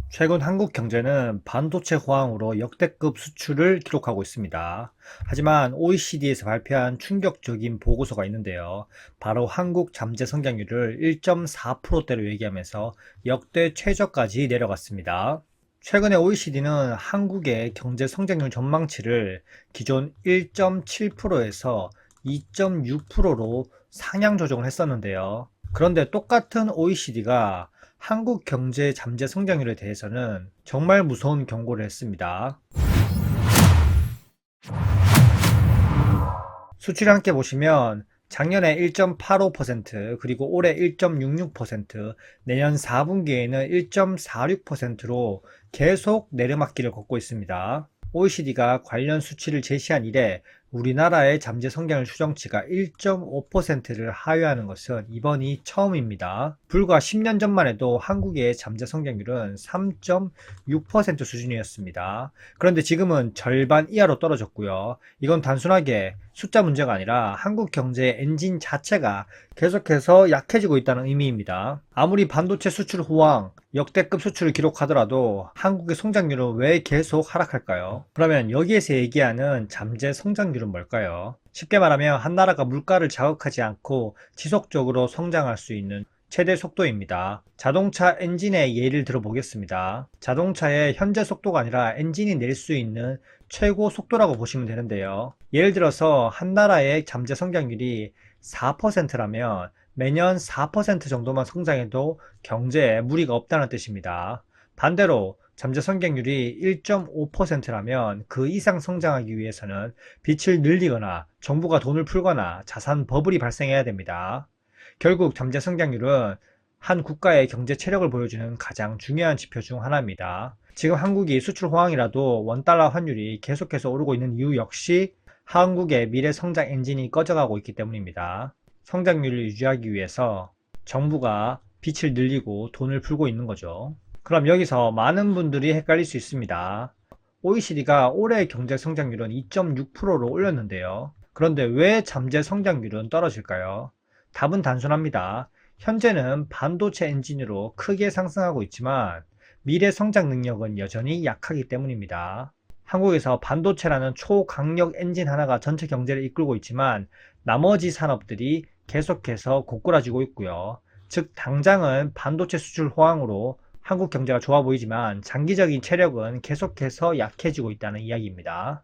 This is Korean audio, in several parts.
최근 한국 경제는 반도체 호황으로 역대급 수출을 기록하고 있습니다. 하지만 OECD에서 발표한 충격적인 보고서가 있는데요. 바로 한국 잠재 성장률을 1.4%대로 얘기하면서 역대 최저까지 내려갔습니다. 최근에 OECD는 한국의 경제 성장률 전망치를 기존 1.7%에서 2.6%로 상향 조정을 했었는데요. 그런데 똑같은 OECD가 한국 경제 잠재 성장률에 대해서는 정말 무서운 경고를 했습니다. 수출을 함께 보시면 작년에 1.85%, 그리고 올해 1.66%, 내년 4분기에는 1.46%로 계속 내리막길을 걷고 있습니다. OECD가 관련 수치를 제시한 이래 우리나라의 잠재 성장률 추정치가 1.5%를 하회하는 것은 이번이 처음입니다. 불과 10년 전만 해도 한국의 잠재 성장률은 3.6% 수준이었습니다. 그런데 지금은 절반 이하로 떨어졌고요. 이건 단순하게 숫자 문제가 아니라 한국 경제의 엔진 자체가 계속해서 약해지고 있다는 의미입니다. 아무리 반도체 수출 호황, 역대급 수출을 기록하더라도 한국의 성장률은 왜 계속 하락할까요? 그러면 여기에서 얘기하는 잠재 성장률은 뭘까요? 쉽게 말하면 한 나라가 물가를 자극하지 않고 지속적으로 성장할 수 있는 최대 속도입니다. 자동차 엔진의 예를 들어보겠습니다. 자동차의 현재 속도가 아니라 엔진이 낼 수 있는 최고 속도라고 보시면 되는데요. 예를 들어서 한 나라의 잠재 성장률이 4%라면 매년 4% 정도만 성장해도 경제에 무리가 없다는 뜻입니다. 반대로 잠재 성장률이 1.5%라면 그 이상 성장하기 위해서는 빚을 늘리거나 정부가 돈을 풀거나 자산 버블이 발생해야 됩니다. 결국 잠재 성장률은 한 국가의 경제 체력을 보여주는 가장 중요한 지표 중 하나입니다. 지금 한국이 수출 호황이라도 원달러 환율이 계속해서 오르고 있는 이유 역시 한국의 미래 성장 엔진이 꺼져가고 있기 때문입니다. 성장률을 유지하기 위해서 정부가 빚을 늘리고 돈을 풀고 있는 거죠. 그럼 여기서 많은 분들이 헷갈릴 수 있습니다. OECD가 올해 경제 성장률은 2.6%로 올렸는데요. 그런데 왜 잠재 성장률은 떨어질까요? 답은 단순합니다. 현재는 반도체 엔진으로 크게 상승하고 있지만 미래 성장 능력은 여전히 약하기 때문입니다. 한국에서 반도체라는 초강력 엔진 하나가 전체 경제를 이끌고 있지만 나머지 산업들이 계속해서 고꾸라지고 있고요. 즉 당장은 반도체 수출 호황으로 한국 경제가 좋아 보이지만 장기적인 체력은 계속해서 약해지고 있다는 이야기입니다.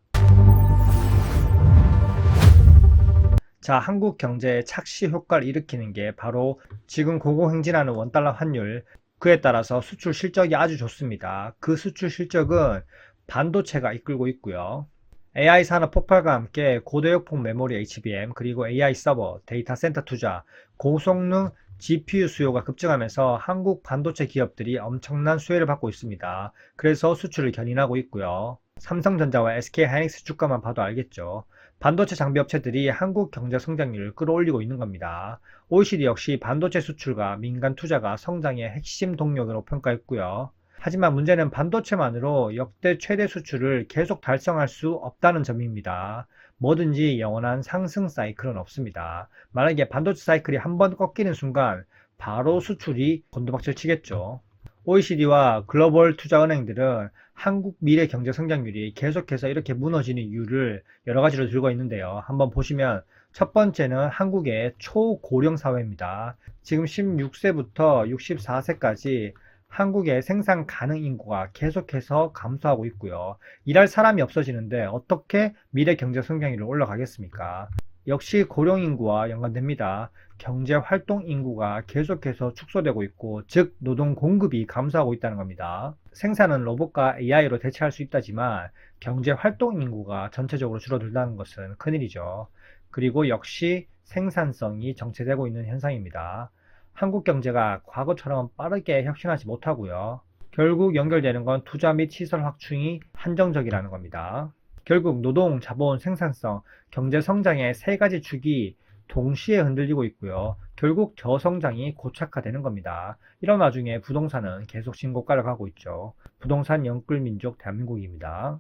자, 한국 경제의 착시 효과를 일으키는 게 바로 지금 고공행진하는 원달러 환율, 그에 따라서 수출 실적이 아주 좋습니다. 그 수출 실적은 반도체가 이끌고 있고요. AI 산업 폭발과 함께 고대역폭 메모리 HBM, 그리고 AI 서버, 데이터 센터 투자, 고성능 GPU 수요가 급증하면서 한국 반도체 기업들이 엄청난 수혜를 받고 있습니다. 그래서 수출을 견인하고 있고요. 삼성전자와 SK하이닉스 주가만 봐도 알겠죠. 반도체 장비 업체들이 한국 경제 성장률을 끌어올리고 있는 겁니다. OECD 역시 반도체 수출과 민간 투자가 성장의 핵심 동력으로 평가했고요. 하지만 문제는 반도체만으로 역대 최대 수출을 계속 달성할 수 없다는 점입니다. 뭐든지 영원한 상승 사이클은 없습니다. 만약에 반도체 사이클이 한번 꺾이는 순간 바로 수출이 곤두박질 치겠죠. OECD와 글로벌 투자은행들은 한국 미래 경제 성장률이 계속해서 이렇게 무너지는 이유를 여러 가지로 들고 있는데요. 한번 보시면 첫 번째는 한국의 초고령 사회입니다. 지금 16세부터 64세까지 한국의 생산 가능 인구가 계속해서 감소하고 있고요. 일할 사람이 없어지는데 어떻게 미래 경제 성장률이 올라가겠습니까? 역시 고령 인구와 연관됩니다. 경제 활동 인구가 계속해서 축소되고 있고, 즉 노동 공급이 감소하고 있다는 겁니다. 생산은 로봇과 AI로 대체할 수 있다지만 경제 활동 인구가 전체적으로 줄어들다는 것은 큰일이죠. 그리고 역시 생산성이 정체되고 있는 현상입니다. 한국 경제가 과거처럼 빠르게 혁신하지 못하고요. 결국 연결되는 건 투자 및 시설 확충이 한정적이라는 겁니다. 결국 노동, 자본, 생산성, 경제 성장의 세 가지 축이 동시에 흔들리고 있고요. 결국 저성장이 고착화되는 겁니다. 이런 와중에 부동산은 계속 신고가를 가고 있죠. 부동산 영끌민족 대한민국입니다.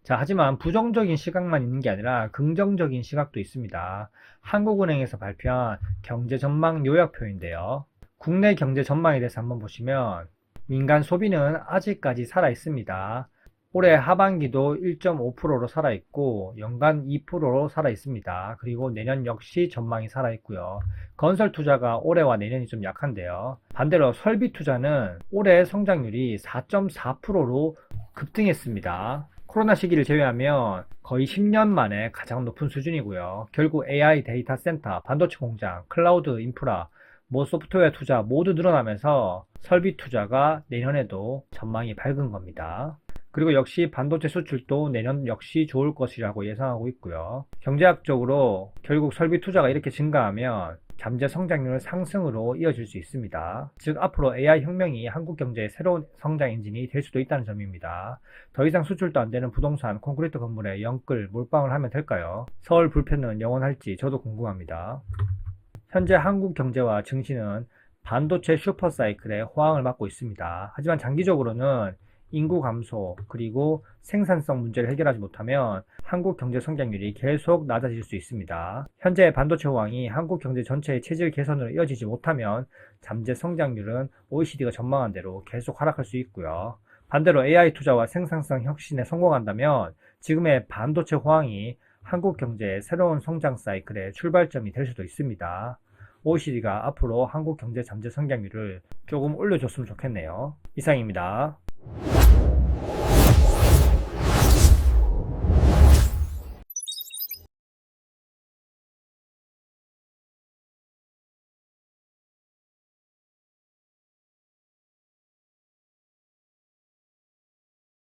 자, 하지만 부정적인 시각만 있는 게 아니라 긍정적인 시각도 있습니다. 한국은행에서 발표한 경제 전망 요약표인데요. 국내 경제 전망에 대해서 한번 보시면 민간 소비는 아직까지 살아 있습니다. 올해 하반기도 1.5%로 살아 있고 연간 2%로 살아 있습니다. 그리고 내년 역시 전망이 살아 있고요. 건설 투자가 올해와 내년이 좀 약한데요. 반대로 설비 투자는 올해 성장률이 4.4%로 급등했습니다. 코로나 시기를 제외하면 거의 10년 만에 가장 높은 수준이고요. 결국 AI 데이터 센터, 반도체 공장, 클라우드 인프라, 소프트웨어 투자 모두 늘어나면서 설비 투자가 내년에도 전망이 밝은 겁니다. 그리고 역시 반도체 수출도 내년 역시 좋을 것이라고 예상하고 있고요. 경제학적으로 결국 설비 투자가 이렇게 증가하면 잠재 성장률 상승으로 이어질 수 있습니다. 즉 앞으로 AI 혁명이 한국 경제의 새로운 성장 엔진이 될 수도 있다는 점입니다. 더 이상 수출도 안 되는 부동산, 콘크리트 건물에 영끌, 몰빵을 하면 될까요? 서울 불패는 영원할지 저도 궁금합니다. 현재 한국 경제와 증시는 반도체 슈퍼사이클의 호황을 맞고 있습니다. 하지만 장기적으로는 인구 감소 그리고 생산성 문제를 해결하지 못하면 한국 경제 성장률이 계속 낮아질 수 있습니다. 현재 반도체 호황이 한국 경제 전체의 체질 개선으로 이어지지 못하면 잠재 성장률은 OECD가 전망한 대로 계속 하락할 수 있고요. 반대로 AI 투자와 생산성 혁신에 성공한다면 지금의 반도체 호황이 한국 경제의 새로운 성장 사이클의 출발점이 될 수도 있습니다. OECD가 앞으로 한국 경제 잠재 성장률을 조금 올려줬으면 좋겠네요. 이상입니다.